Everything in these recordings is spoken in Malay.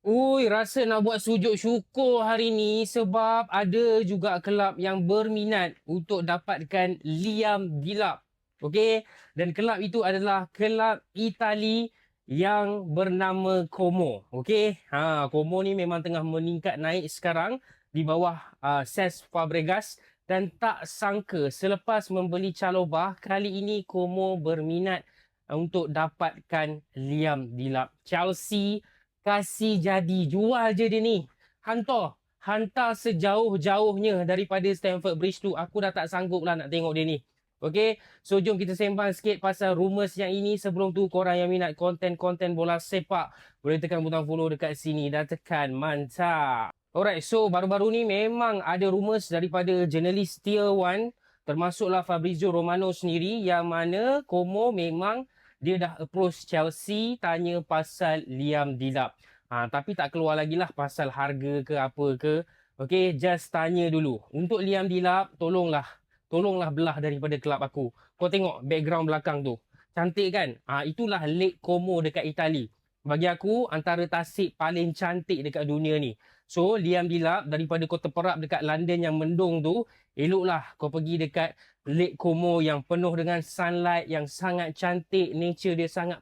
Ui, rasa nak buat sujud syukur hari ni sebab ada juga kelab yang berminat untuk dapatkan Liam Delap. Okey, dan kelab itu adalah kelab Itali yang bernama Como. Okey, Como ni memang tengah meningkat naik sekarang di bawah Cesc Fabregas, dan tak sangka selepas membeli Chalobah, kali ini Como berminat untuk dapatkan Liam Delap. Chelsea kasih jadi, jual je dia ni. Hantar sejauh-jauhnya daripada Stamford Bridge tu. Aku dah tak sanggup lah nak tengok dia ni. Okay, so jom kita sembang sikit pasal rumours yang ini. Sebelum tu, korang yang minat konten-konten bola sepak, boleh tekan butang follow dekat sini dan tekan mantap. Alright, so baru-baru ni memang ada rumours daripada jurnalis Tier 1, termasuklah Fabrizio Romano sendiri, yang mana Como memang dia dah approach Chelsea tanya pasal Liam Delap. Tapi tak keluar lagi lah pasal harga ke apa ke. Okay, just tanya dulu. Untuk Liam Delap, tolonglah belah daripada kelab aku. Kau tengok background belakang tu. Cantik kan? Itulah Lake Como dekat Itali. Bagi aku, antara tasik paling cantik dekat dunia ni. So, Liam Delap, daripada kau terperap dekat London yang mendung tu, eloklah kau pergi dekat Lake Como yang penuh dengan sunlight, yang sangat cantik, nature dia sangat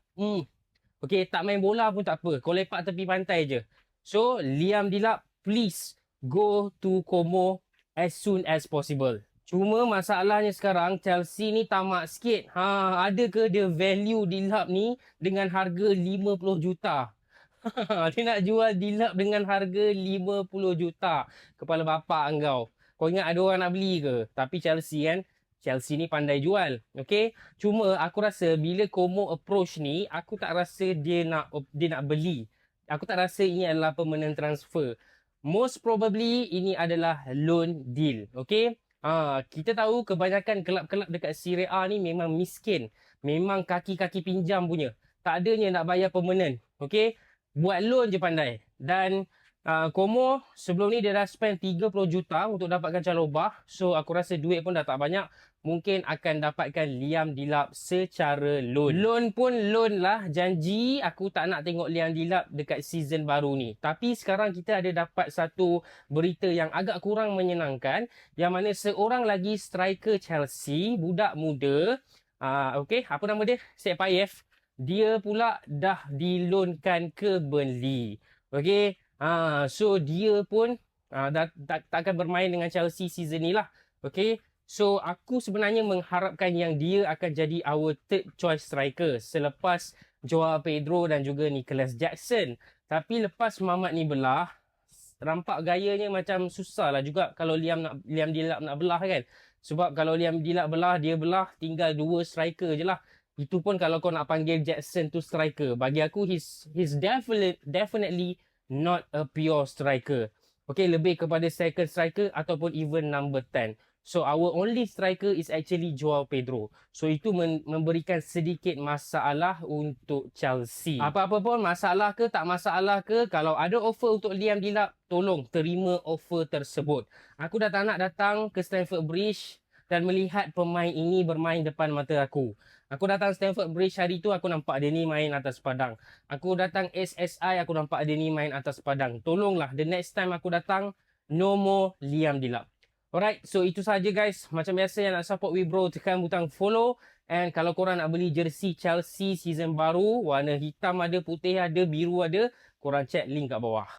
okay, tak main bola pun tak apa, kau lepak tepi pantai je. So Liam Delap, please go to Como as soon as possible. Cuma masalahnya sekarang Chelsea ni tamak sikit. Ada ke dia value Delap ni dengan harga 50 juta? Dia nak jual Delap dengan harga 50 juta. Kepala bapak engkau. Kau ingat ada orang nak beli ke? Tapi Chelsea kan, Chelsea ni pandai jual. Okay? Cuma aku rasa bila Como approach ni, aku tak rasa dia nak beli. Aku tak rasa ini adalah permanent transfer. Most probably ini adalah loan deal. Okay? Kita tahu kebanyakan kelab-kelab dekat Serie A ni memang miskin. Memang kaki-kaki pinjam punya. Tak adanya nak bayar permanent. Okay? Buat loan je pandai. Dan Como sebelum ni dia dah spend 30 juta untuk dapatkan Chalobah. So aku rasa duit pun dah tak banyak. Mungkin akan dapatkan Liam Delap secara loan. Loan pun loan lah. Janji aku tak nak tengok Liam Delap dekat season baru ni. Tapi sekarang kita ada dapat satu berita yang agak kurang menyenangkan. Yang mana seorang lagi striker Chelsea, budak muda. Okay, apa nama dia? Sepayev. Dia pula dah dilonkan ke Burnley. Okay. So dia pun tak akan bermain dengan Chelsea season ni lah. Okay. So aku sebenarnya mengharapkan yang dia akan jadi our third choice striker selepas Joao Pedro dan juga Nicholas Jackson. Tapi lepas Mamat ni belah, rampak gayanya macam susah lah juga kalau Liam Delap nak belah kan. Sebab kalau Liam Delap belah, dia belah tinggal dua striker je lah. Itu pun kalau kau nak panggil Jackson tu striker. Bagi aku, he's definitely not a pure striker. Okay, lebih kepada second striker ataupun even number 10. So, our only striker is actually Joao Pedro. So, itu memberikan sedikit masalah untuk Chelsea. Apa-apa pun, masalah ke tak masalah ke, kalau ada offer untuk Liam Delap, tolong terima offer tersebut. Aku dah tak nak datang ke Stamford Bridge dan melihat pemain ini bermain depan mata aku. Aku datang Stamford Bridge hari tu, aku nampak dia ni main atas padang. Aku datang SSI, aku nampak dia ni main atas padang. Tolonglah, the next time aku datang, no more Liam Delap. Alright, so itu saja guys. Macam biasa, yang nak support Wibro, tekan butang follow. And kalau korang nak beli jersey Chelsea season baru, warna hitam ada, putih ada, biru ada, korang check link kat bawah.